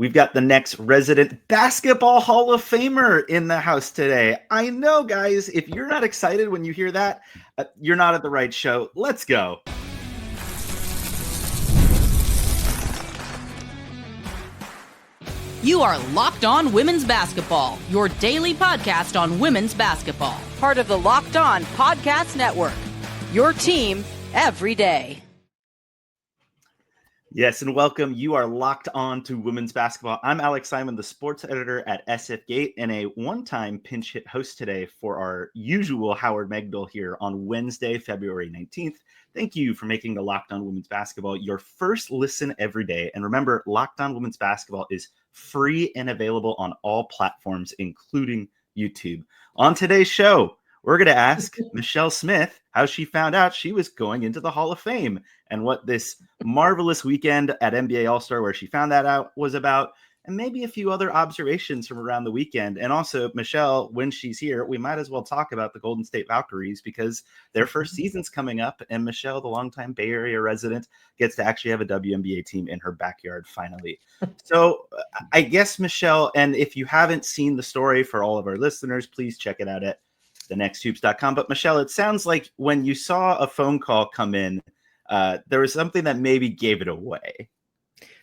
We've got the next resident Basketball Hall of Famer in the house today. I know, guys, if you're not excited when you hear that, you're not at the right show. Let's go. You are Locked On Women's Basketball, your daily podcast on women's basketball. Part of the Locked On Podcast Network, your team every day. Yes, and welcome. You are locked on to women's basketball. I'm Alex Simon, the sports editor at SF Gate, and a one-time pinch hit host today for our usual Howard Megdal here on Wednesday, February 19th. Thank you for making the Locked On Women's Basketball your first listen every day. And remember, Locked On Women's Basketball is free and available on all platforms, including YouTube. On today's show, we're going to ask Michelle Smith how she found out she was going into the Hall of Fame and what this marvelous weekend at NBA All-Star where she found that out was about, and maybe a few other observations from around the weekend. And also, Michelle, when she's here, we might as well talk about the Golden State Valkyries because their first season's coming up, and Michelle, the longtime Bay Area resident, gets to actually have a WNBA team in her backyard finally. So I guess, Michelle, and if you haven't seen the story for all of our listeners, please check it out at thenexthoops.com. But Michelle, it sounds like when you saw a phone call come in, there was something that maybe gave it away.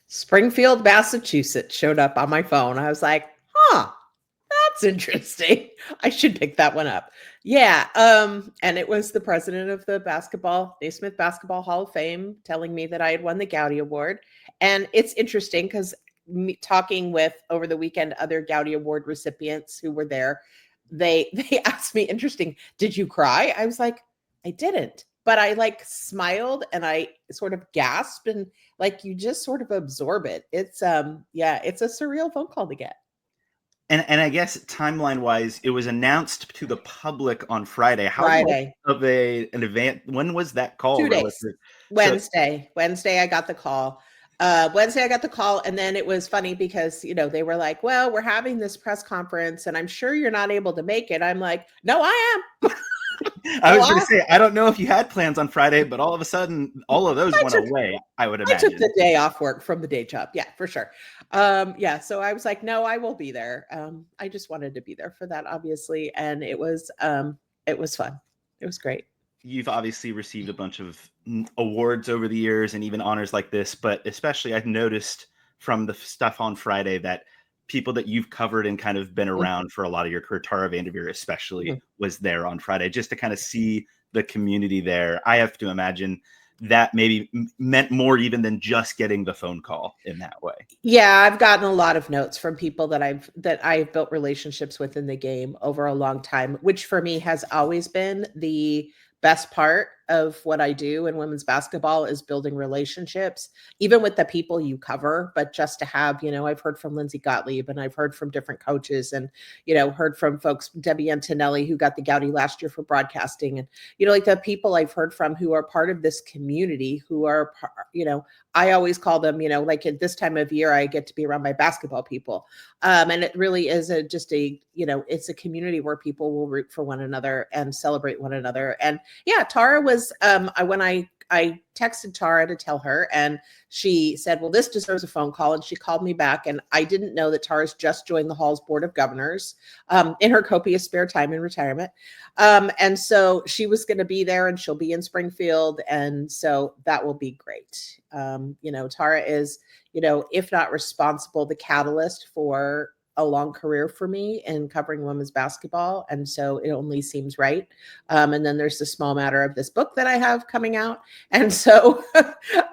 Springfield, Massachusetts showed up on my phone. I was like, that's interesting. I should pick that one up. Yeah. And it was the president of the Naismith Basketball Hall of Fame telling me that I had won the Gowdy Award. And it's interesting because talking with over the weekend other Gowdy Award recipients who were there, they asked me, interesting, did you cry? I was like, I didn't, but I smiled and I sort of gasped and you just sort of absorb it. It's it's a surreal phone call to get. And I guess timeline wise, it was announced to the public on Friday. How much of an event? When was that call? 2 days. Wednesday. Wednesday, I got the call. And then it was funny because, they were like, well, we're having this press conference and I'm sure you're not able to make it. I'm like, no, I am. I was going to say, I don't know if you had plans on Friday, but all of a sudden, all of those went away, I would imagine. I took the day off work from the day job. Yeah, for sure. So I was like, no, I will be there. I just wanted to be there for that, obviously. And it was fun. It was great. You've obviously received a bunch of awards over the years and even honors like this, but especially I've noticed from the stuff on Friday that people that you've covered and kind of been around for a lot of your career, Tara Vanderveer especially was there on Friday, just to kind of see the community there. I have to imagine that maybe meant more even than just getting the phone call in that way. Yeah, I've gotten a lot of notes from people that I've built relationships with in the game over a long time, which for me has always been the best part of what I do in women's basketball is building relationships, even with the people you cover, but just to have, I've heard from Lindsay Gottlieb and I've heard from different coaches and, heard from folks, Debbie Antonelli, who got the Gowdy last year for broadcasting. And, the people I've heard from who are part of this community who are, I always call them, at this time of year, I get to be around my basketball people. And it really is it's a community where people will root for one another and celebrate one another. And yeah, Tara was, when I texted Tara to tell her and she said, well, this deserves a phone call. And she called me back. And I didn't know that Tara's just joined the Hall's Board of Governors in her copious spare time in retirement. And so she was going to be there and she'll be in Springfield. And so that will be great. Tara is, if not responsible, the catalyst for a long career for me in covering women's basketball. And so it only seems right. And then there's the small matter of this book that I have coming out. And so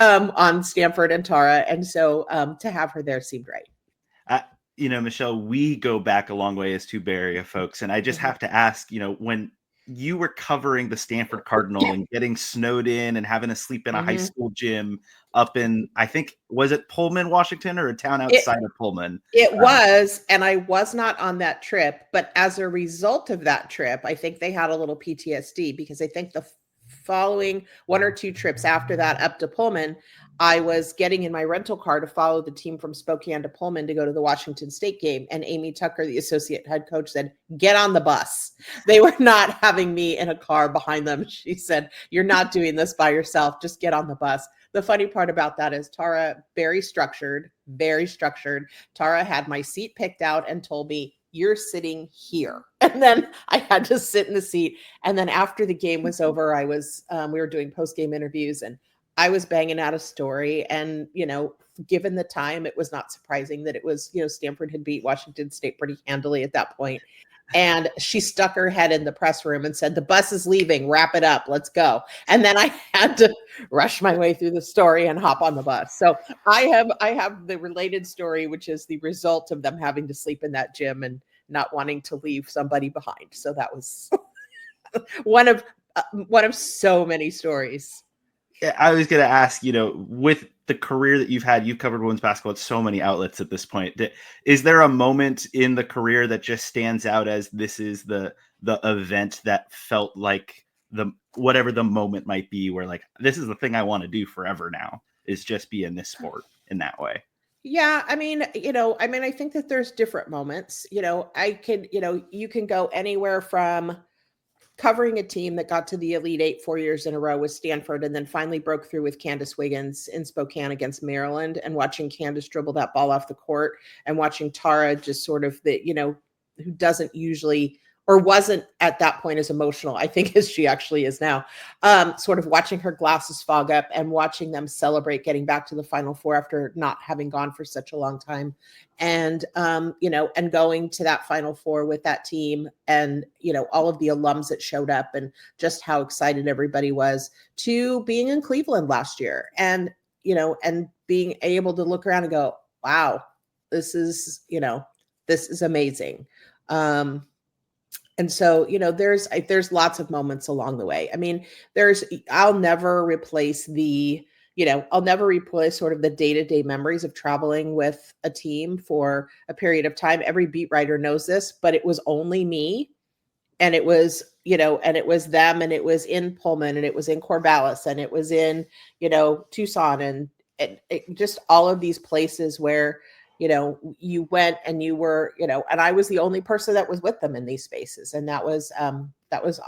on Stanford and Tara. And so to have her there seemed right. Michelle, we go back a long way as two Bay Area folks. And I just have to ask, when you were covering the Stanford Cardinal and getting snowed in and having to sleep in a high school gym up in, I think, was it Pullman, Washington, or a town outside of Pullman? It was, and I was not on that trip, but as a result of that trip, I think they had a little PTSD because I think the following one or two trips after that up to Pullman, I was getting in my rental car to follow the team from Spokane to Pullman to go to the Washington State game. And Amy Tucker, the associate head coach, said, get on the bus. They were not having me in a car behind them. She said, you're not doing this by yourself. Just get on the bus. the funny part about that is Tara, very structured, very structured. Tara had my seat picked out and told me, "You're sitting here." And then I had to sit in the seat. And then after the game was over, we were doing post-game interviews, and I was banging out a story. And, given the time, it was not surprising that it was, Stanford had beat Washington State pretty handily at that point. And she stuck her head in the press room and said, "The bus is leaving, wrap it up, let's go." And then I had to rush my way through the story and hop on the bus. So I have the related story, which is the result of them having to sleep in that gym and not wanting to leave somebody behind. So that was one of so many stories. Yeah, I was going to ask, with the career that you've covered women's basketball at so many outlets at this point. Is there a moment in the career that just stands out as this is the event that felt like whatever the moment might be, where like, this is the thing I want to do forever now, is just be in this sport in that way? Yeah, I mean, I think that there's different moments. You can go anywhere from covering a team that got to the Elite Eight 4 years in a row with Stanford and then finally broke through with Candace Wiggins in Spokane against Maryland, and watching Candace dribble that ball off the court, and watching Tara just sort of who doesn't usually or wasn't at that point as emotional, I think, as she actually is now, sort of watching her glasses fog up and watching them celebrate getting back to the Final Four after not having gone for such a long time. And, and going to that Final Four with that team and, all of the alums that showed up and just how excited everybody was, to being in Cleveland last year and, and being able to look around and go, wow, this is amazing. And so, there's lots of moments along the way. I mean, I'll never replace sort of the day-to-day memories of traveling with a team for a period of time. Every beat writer knows this, but it was only me. And it was, and it was them, and it was in Pullman, and it was in Corvallis, and it was in, Tucson, and just all of these places where, you went and you were, and I was the only person that was with them in these spaces. And that was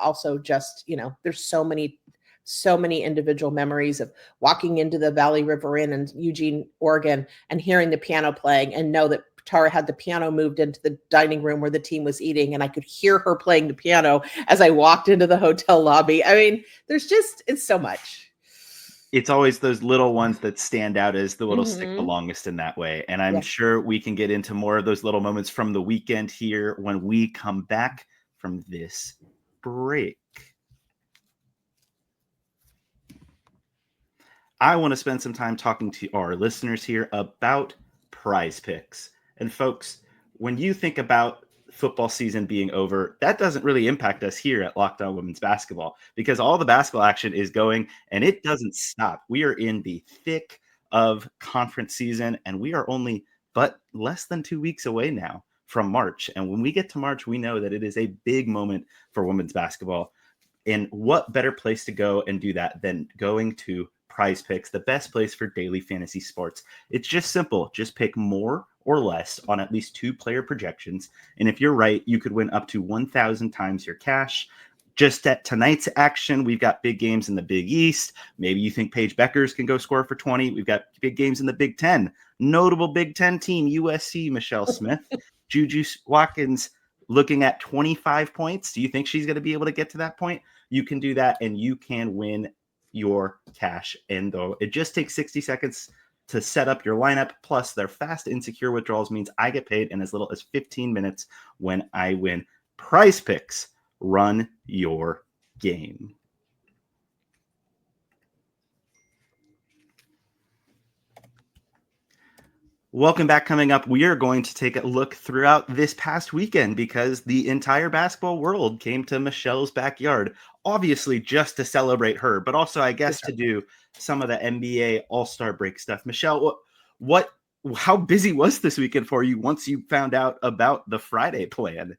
also just, there's so many individual memories of walking into the Valley River Inn in Eugene, Oregon, and hearing the piano playing, and know that Tara had the piano moved into the dining room where the team was eating, and I could hear her playing the piano as I walked into the hotel lobby. I mean, it's so much. It's always those little ones that stand out as the little stick the longest in that way. And I'm sure we can get into more of those little moments from the weekend here when we come back from this break. I want to spend some time talking to our listeners here about Prize Picks. And folks, when you think about football season being over, that doesn't really impact us here at Locked On Women's Basketball, because all the basketball action is going and it doesn't stop. We are in the thick of conference season, and we are only but less than 2 weeks away now from March. And when we get to March, we know that it is a big moment for women's basketball. And what better place to go and do that than going to Prize Picks, the best place for daily fantasy sports. It's just simple. Just pick more or less on at least 2 player projections. And if you're right, you could win up to 1,000 times your cash. Just at tonight's action, we've got big games in the Big East. Maybe you think Paige Beckers can go score for 20. We've got big games in the Big Ten. Notable Big Ten team, USC, Michelle Smith. Juju Watkins looking at 25 points. Do you think she's going to be able to get to that point? You can do that, and you can win your cash. And though it just takes 60 seconds to set up your lineup, plus their fast and secure withdrawals means I get paid in as little as 15 minutes when I win. Prize Picks, run your game. Welcome back. Coming up, we are going to take a look throughout this past weekend, because the entire basketball world came to Michelle's backyard, obviously just to celebrate her, but also, I guess, to do some of the NBA All-Star break stuff. Michelle, how busy was this weekend for you once you found out about the Friday plan?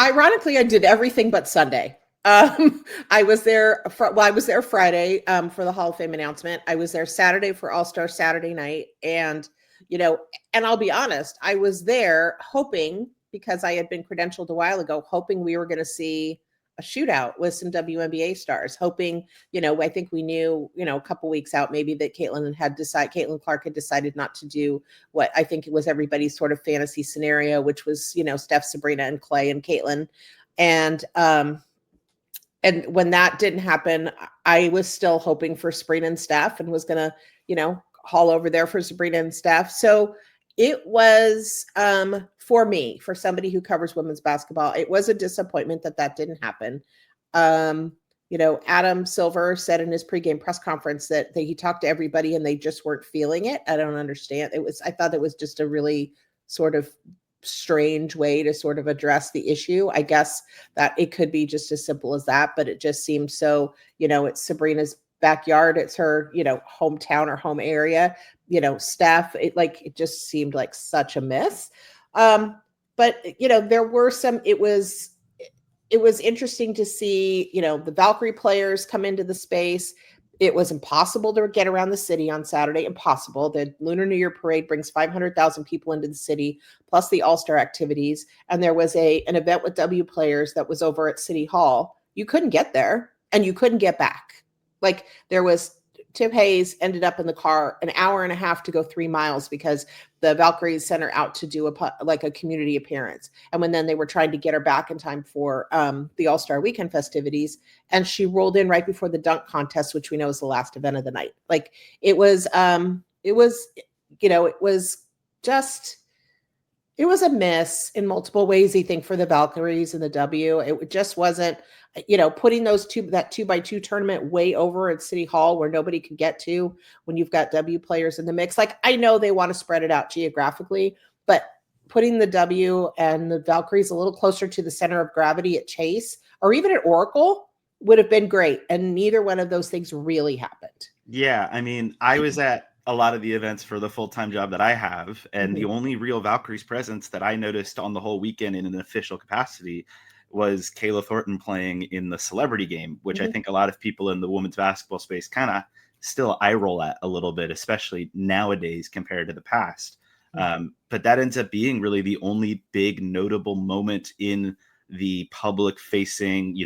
Ironically, I did everything but Sunday. I was there Friday for the Hall of Fame announcement. I was there Saturday for All-Star Saturday night. And, and I'll be honest, I was there hoping, because I had been credentialed a while ago, hoping we were going to see a shootout with some WNBA stars, hoping, I think we knew, a couple weeks out maybe that Caitlin Clark had decided not to do what I think it was everybody's sort of fantasy scenario, which was, Steph, Sabrina, and Clay and Caitlin. And when that didn't happen, I was still hoping for Sabrina and Steph and was going to, haul over there for Sabrina and Steph. So it was, for me, for somebody who covers women's basketball, it was a disappointment that didn't happen. Adam Silver said in his pregame press conference that he talked to everybody and they just weren't feeling it. I don't understand. I thought it was just a really sort of strange way to sort of address the issue. I guess that it could be just as simple as that, but it just seemed so, it's Sabrina's backyard. It's her, hometown or home area, Steph, it just seemed like such a miss. But there were it was interesting to see, the Valkyrie players come into the space. It was impossible to get around the city on Saturday. Impossible. The Lunar New Year Parade brings 500,000 people into the city, plus the All-Star activities. And there was an event with W players that was over at City Hall. You couldn't get there and you couldn't get back. There was Tip Hayes ended up in the car an hour and a half to go 3 miles because the Valkyries sent her out to do a community appearance. And then they were trying to get her back in time for the All-Star Weekend festivities. And she rolled in right before the dunk contest, which we know is the last event of the night. It was a miss in multiple ways, I think, for the Valkyries and the W. It just wasn't, putting that 2x2 tournament way over at City Hall where nobody could get to when you've got W players in the mix. I know they want to spread it out geographically, but putting the W and the Valkyries a little closer to the center of gravity at Chase or even at Oracle would have been great. And neither one of those things really happened. Yeah. I mean, I was at a lot of the events for the full-time job that I have. And the only real Valkyries presence that I noticed on the whole weekend in an official capacity was Kayla Thornton playing in the celebrity game, which I think a lot of people in the women's basketball space kind of still eye roll at a little bit, especially nowadays compared to the past. But that ends up being really the only big notable moment in the public facing,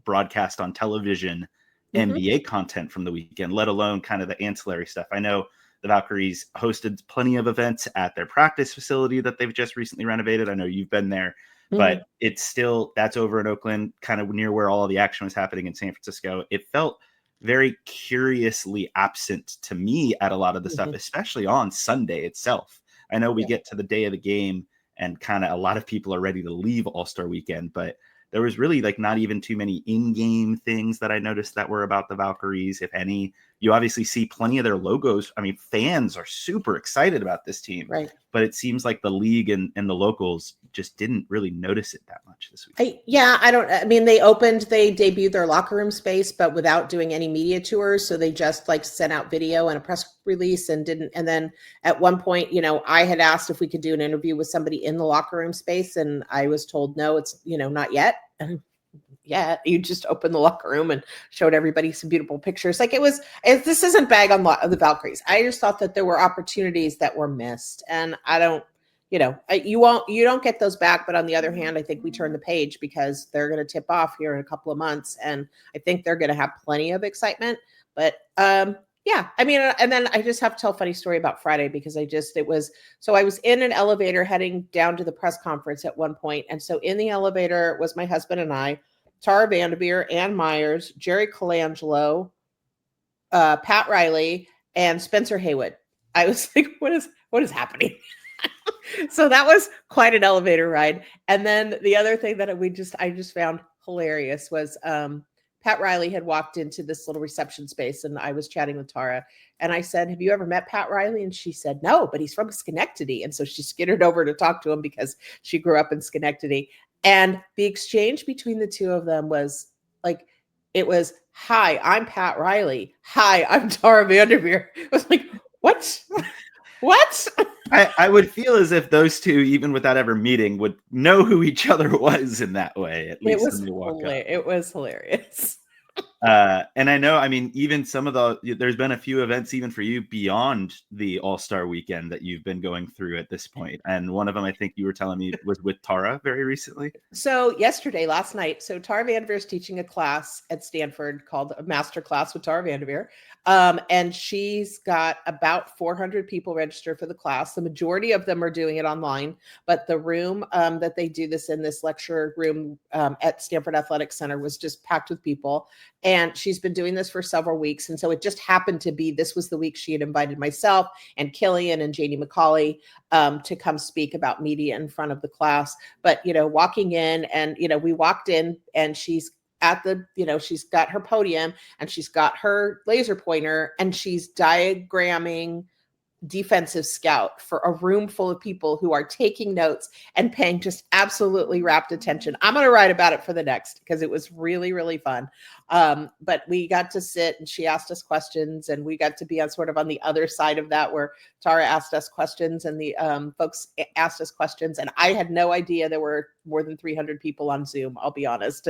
broadcast on television, NBA content from the weekend, let alone kind of the ancillary stuff. I know the Valkyries hosted plenty of events at their practice facility that they've just recently renovated. I know you've been there. But it's still, that's over in Oakland, kind of near where all of the action was happening in San Francisco. It felt very curiously absent to me at a lot of the stuff, especially on Sunday itself. I know we get to the day of the game and kind of a lot of people are ready to leave All-Star Weekend, but there was really not even too many in-game things that I noticed that were about the Valkyries, if any. You obviously see plenty of their logos. I mean, fans are super excited about this team, right? But it seems like the league and the locals just didn't really notice it that much this week. They debuted their locker room space, but without doing any media tours. So they just sent out video and a press release and then at one point, I had asked if we could do an interview with somebody in the locker room space. And I was told, no, it's, not yet. Yeah, you just opened the locker room and showed everybody some beautiful pictures. This isn't bag on the Valkyries. I just thought that there were opportunities that were missed, and I don't, you don't get those back. But on the other hand, I think we turn the page because they're going to tip off here in a couple of months, and I think they're going to have plenty of excitement. But yeah, I mean, and then I just have to tell a funny story about Friday because I was in an elevator heading down to the press conference at one point, and so in the elevator was my husband and I. Tara Vanderveer, Ann Myers, Jerry Colangelo, Pat Riley, and Spencer Haywood. I was like, what is happening? So that was quite an elevator ride. And then the other thing that I just found hilarious was Pat Riley had walked into this little reception space and I was chatting with Tara and I said, have you ever met Pat Riley? And she said, no, but he's from Schenectady. And so she skittered over to talk to him because she grew up in Schenectady. And the exchange between the two of them was it was, hi, I'm Pat Riley. Hi, I'm Tara Vanderveer. It was like, what? What? I would feel as if those two, even without ever meeting, would know who each other was in that way. At least when they walk up. It was hilarious. And I know, I mean, even there's been a few events even for you beyond the All-Star weekend that you've been going through at this point. And one of them, I think you were telling me, was with Tara very recently. So last night, so Tara Vanderveer is teaching a class at Stanford called a master class with Tara Vanderveer. And she's got about 400 people registered for the class. The majority of them are doing it online, but the room that they do this in, this lecture room at Stanford Athletic Center, was just packed with people. And she's been doing this for several weeks. And so it just happened to be, this was the week she had invited myself and Killian and Janie McCauley to come speak about media in front of the class. But, walking in and, we walked in and she's at the, she's got her podium and she's got her laser pointer and she's diagramming defensive scout for a room full of people who are taking notes and paying just absolutely rapt attention. I'm going to write about it for the next, because it was really, really fun. But we got to sit and she asked us questions, and we got to be on sort of on the other side of that, where Tara asked us questions and the folks asked us questions. And I had no idea there were more than 300 people on Zoom. I'll be honest.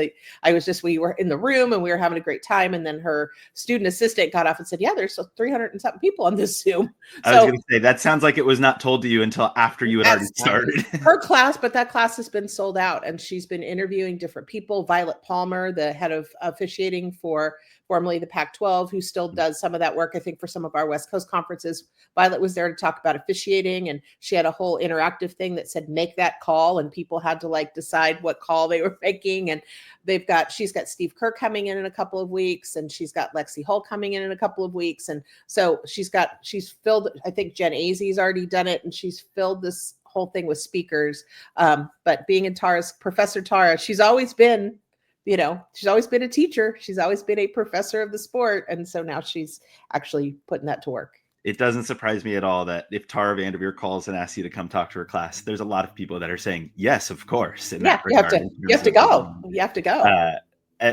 We were in the room and we were having a great time. And then her student assistant got off and said, yeah, there's 300 and something people on this Zoom. I was going to say, that sounds like it was not told to you until after you had already started. Her class, but that class has been sold out, and she's been interviewing different people. Violet Palmer, the head of officiating for formerly the Pac-12, who still does some of that work, I think, for some of our West Coast conferences. Violet was there to talk about officiating, and she had a whole interactive thing that said, make that call, and people had to decide what call they were making. And she's got Steve Kerr coming in a couple of weeks, and she's got Lexi Hull coming in a couple of weeks. And so she's filled, I think Jen Azie's already done it, and she's filled this whole thing with speakers. But being in Professor Tara, she's always been a teacher. She's always been a professor of the sport. And so now she's actually putting that to work. It doesn't surprise me at all that if Tara Vanderveer calls and asks you to come talk to her class, there's a lot of people that are saying, yes, of course. You have to go. You have to go.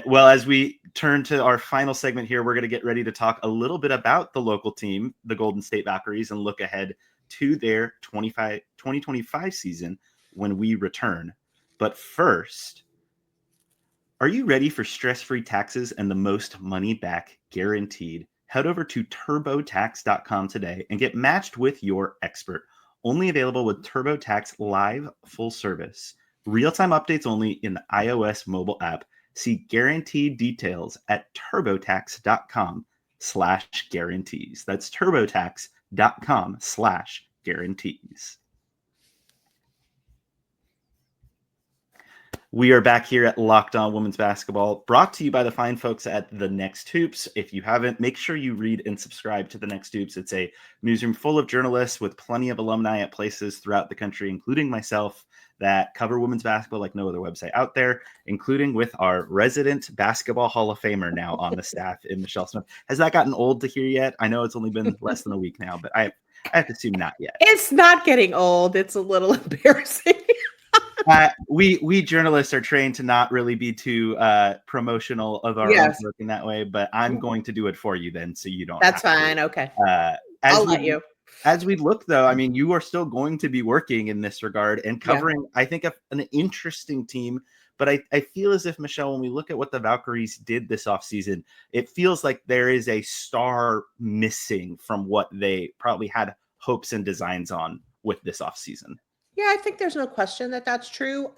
Well, as we turn to our final segment here, we're going to get ready to talk a little bit about the local team, the Golden State Valkyries, and look ahead to their 2025 season when we return. But first, are you ready for stress-free taxes and the most money back guaranteed? Head over to turbotax.com today and get matched with your expert. Only available with TurboTax Live full service. Real-time updates only in the iOS mobile app. See guaranteed details at turbotax.com/guarantees. That's turbotax.com/guarantees. We are back here at Locked On Women's Basketball, brought to you by the fine folks at The Next Hoops. If you haven't, make sure you read and subscribe to The Next Hoops. It's a newsroom full of journalists with plenty of alumni at places throughout the country, including myself, that cover women's basketball like no other website out there, including with our resident Basketball Hall of Famer now on the staff in Michelle Smith. Has that gotten old to hear yet? I know it's only been less than a week now, but I have to assume not yet. It's not getting old. It's a little embarrassing. We journalists are trained to not really be too promotional of our own work in that way, but I'm going to do it for you then, so you don't. That's fine. Okay. I'll let you. As we look, though, I mean, you are still going to be working in this regard and covering, I think, an interesting team. But I feel as if, Michelle, when we look at what the Valkyries did this offseason, it feels like there is a star missing from what they probably had hopes and designs on with this offseason. Yeah, I think there's no question that that's true.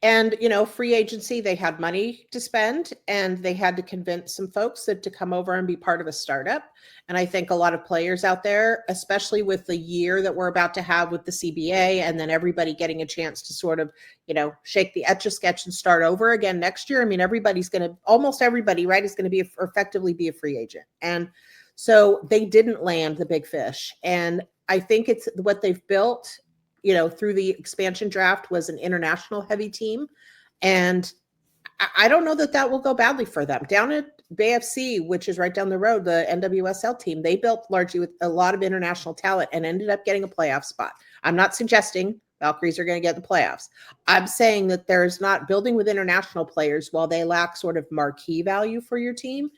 And, free agency, they had money to spend and they had to convince some folks to come over and be part of a startup. And I think a lot of players out there, especially with the year that we're about to have with the CBA and then everybody getting a chance to sort of, shake the Etch-a-Sketch and start over again next year. I mean, almost everybody, right, is going to effectively be a free agent. And so they didn't land the big fish. And I think it's what they've built through the expansion draft was an international heavy team. And I don't know that will go badly for them. Down at BFC, which is right down the road, the NWSL team, they built largely with a lot of international talent and ended up getting a playoff spot. I'm not suggesting Valkyries are going to get the playoffs. I'm saying that there's not building with international players while they lack sort of marquee value for your team.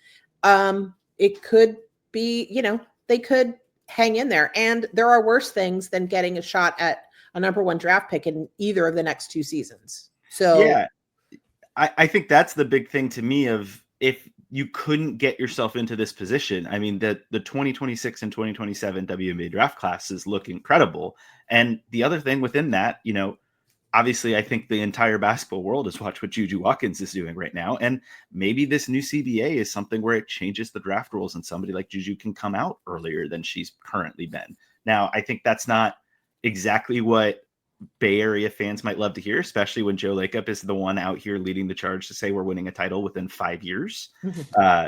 It could be, they could hang in there. And there are worse things than getting a shot at a number one draft pick in either of the next 2 seasons. So yeah, I think that's the big thing to me of if you couldn't get yourself into this position. I mean, the 2026 and 2027 WNBA draft classes look incredible. And the other thing within that, obviously, I think the entire basketball world has watched what Juju Watkins is doing right now. And maybe this new CBA is something where it changes the draft rules and somebody like Juju can come out earlier than she's currently been. Now, I think that's not exactly what Bay Area fans might love to hear, especially when Joe Lacob is the one out here leading the charge to say we're winning a title within 5 years.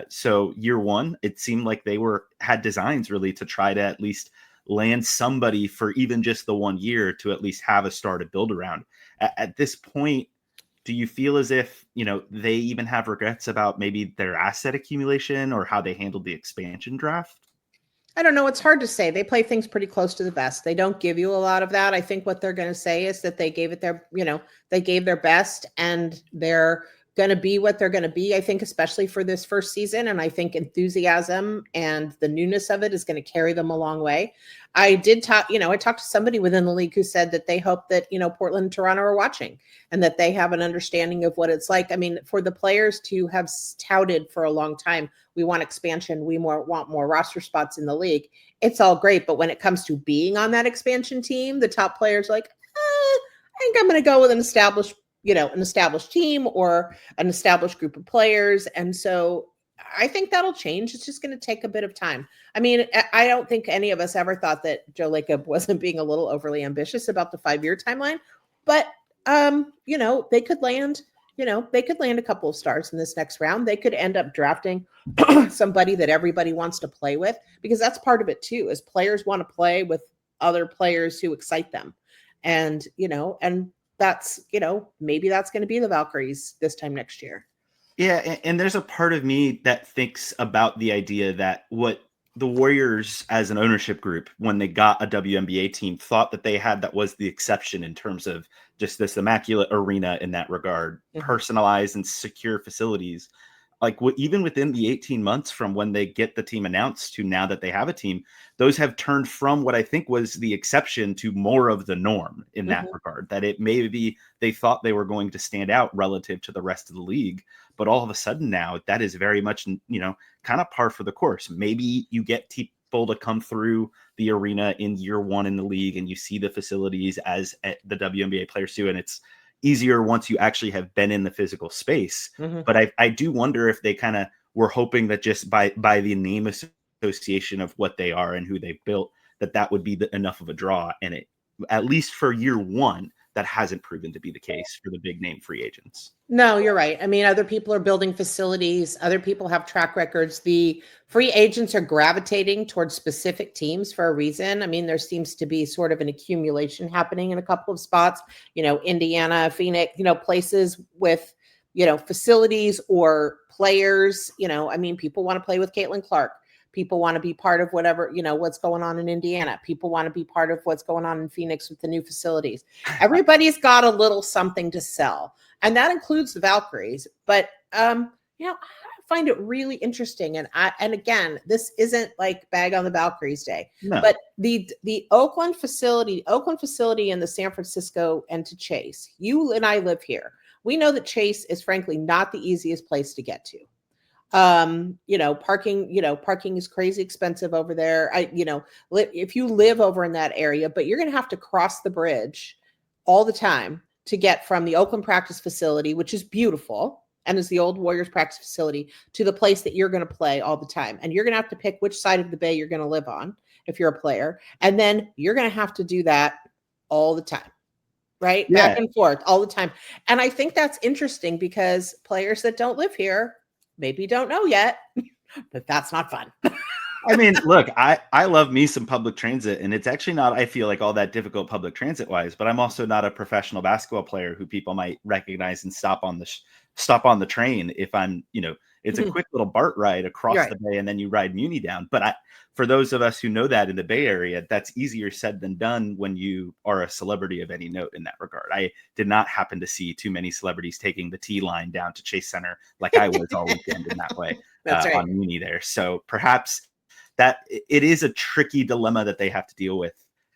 So year one, it seemed like they had designs really to try to at least land somebody for even just the 1 year to at least have a star to build around. At this point, do you feel as if, they even have regrets about maybe their asset accumulation or how they handled the expansion draft? I don't know. It's hard to say. They play things pretty close to the vest. They don't give you a lot of that. I think what they're going to say is that they gave their best and they're going to be what they're going to be, I think, especially for this first season. And I think enthusiasm and the newness of it is going to carry them a long way. I talked to somebody within the league who said that they hope that, Portland and Toronto are watching and that they have an understanding of what it's like. I mean, for the players to have touted for a long time, we want expansion, we want more roster spots in the league. It's all great. But when it comes to being on that expansion team, the top players are like, I think I'm going to go with an established team or an established group of players. And so I think that'll change. It's just going to take a bit of time. I mean, I don't think any of us ever thought that Joe Lacob wasn't being a little overly ambitious about the 5-year timeline, but they could land a couple of stars in this next round. They could end up drafting somebody that everybody wants to play with, because that's part of it too, is players want to play with other players who excite them. And, that's, maybe that's going to be the Valkyries this time next year. Yeah. And there's a part of me that thinks about the idea that what the Warriors as an ownership group, when they got a WNBA team, thought that they had, that was the exception in terms of just this immaculate arena in that regard, personalized and secure facilities. Like even within the 18 months from when they get the team announced to now that they have a team, those have turned from what I think was the exception to more of the norm in that regard, that it maybe they thought they were going to stand out relative to the rest of the league. But all of a sudden now that is very much, kind of par for the course. Maybe you get people to come through the arena in year one in the league and you see the facilities as the WNBA players do. And it's easier once you actually have been in the physical space. But I do wonder if they kind of were hoping that just by the name association of what they are and who they built, that would be enough of a draw. And it, at least for year one, that hasn't proven to be the case for the big name free agents. No, you're right. I mean, other people are building facilities. Other people have track records. The free agents are gravitating towards specific teams for a reason. I mean, there seems to be sort of an accumulation happening in a couple of spots, Indiana, Phoenix, places with, facilities or players, people want to play with Caitlin Clark. People want to be part of whatever, what's going on in Indiana. People want to be part of what's going on in Phoenix with the new facilities. Everybody's got a little something to sell. And that includes the Valkyries. But, I find it really interesting. And again, this isn't like bag on the Valkyries day, but the Oakland facility and the San Francisco and to Chase, you and I live here. We know that Chase is frankly not the easiest place to get to. Parking is crazy expensive over there. If you live over in that area, but you're going to have to cross the bridge all the time to get from the Oakland practice facility, which is beautiful and is the old Warriors practice facility, to the place that you're going to play all the time. And you're going to have to pick which side of the bay you're going to live on if you're a player. And then you're going to have to do that all the time. Right? Yeah. Back and forth all the time. And I think that's interesting because players that don't live here maybe don't know yet, but that's not fun. I mean, look, I love me some public transit, and it's actually not, I feel like, all that difficult public transit wise, but I'm also not a professional basketball player who people might recognize and stop on the train if I'm, it's a quick little BART ride across the bay and then you ride Muni down. But for those of us who know that in the Bay Area, that's easier said than done when you are a celebrity of any note in that regard. I did not happen to see too many celebrities taking the T line down to Chase Center like I was all weekend in that way on Muni there. So perhaps that it is a tricky dilemma that they have to deal with.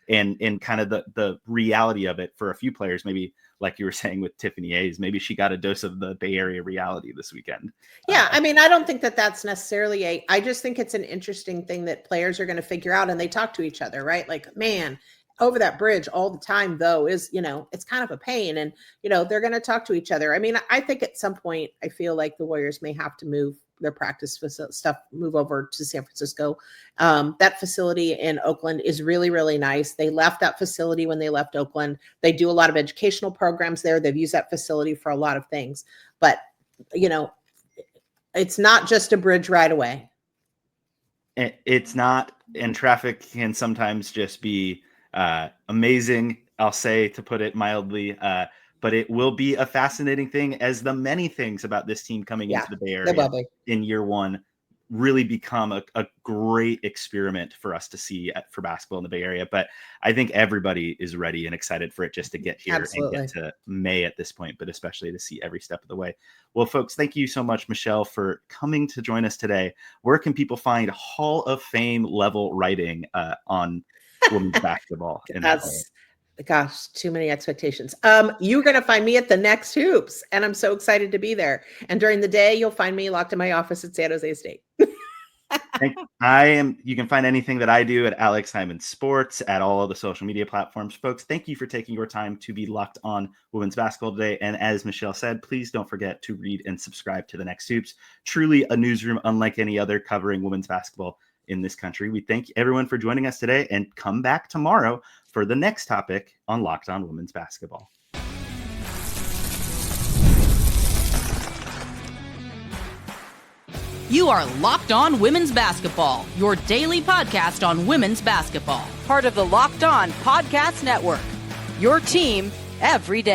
and kind of the reality of it for a few players, maybe like you were saying with Tiffany Hayes, maybe she got a dose of the Bay Area reality this weekend. Yeah. I mean, I don't think that that's necessarily I just think it's an interesting thing that players are going to figure out, and they talk to each other, right? Like, man, over that bridge all the time though is, it's kind of a pain, and, they're going to talk to each other. I mean, I think at some point I feel like the Warriors may have to move their practice stuff, move over to San Francisco. That facility in Oakland is really, really nice. They left that facility when they left Oakland. They do a lot of educational programs there. They've used that facility for a lot of things, but it's not just a bridge right away. It's not, and traffic can sometimes just be amazing, I'll say, to put it mildly, but it will be a fascinating thing, as the many things about this team coming into the Bay Area in year one really become a great experiment for us to see for basketball in the Bay Area. But I think everybody is ready and excited for it just to get here and get to May at this point, but especially to see every step of the way. Well, folks, thank you so much, Michelle, for coming to join us today. Where can people find Hall of Fame level writing on women's basketball? Gosh, too many expectations. You're going to find me at the next hoops, and I'm so excited to be there. And during the day, you'll find me locked in my office at San Jose State. You can find anything that I do at Alex Hyman Sports at all of the social media platforms. Folks, thank you for taking your time to be locked on women's basketball today. And as Michelle said, please don't forget to read and subscribe to The Next Hoops. Truly a newsroom unlike any other covering women's basketball in this country. We thank everyone for joining us today, and come back tomorrow for the next topic on Locked On Women's Basketball. You are Locked On Women's Basketball, your daily podcast on women's basketball. Part of the Locked On Podcast Network, your team every day.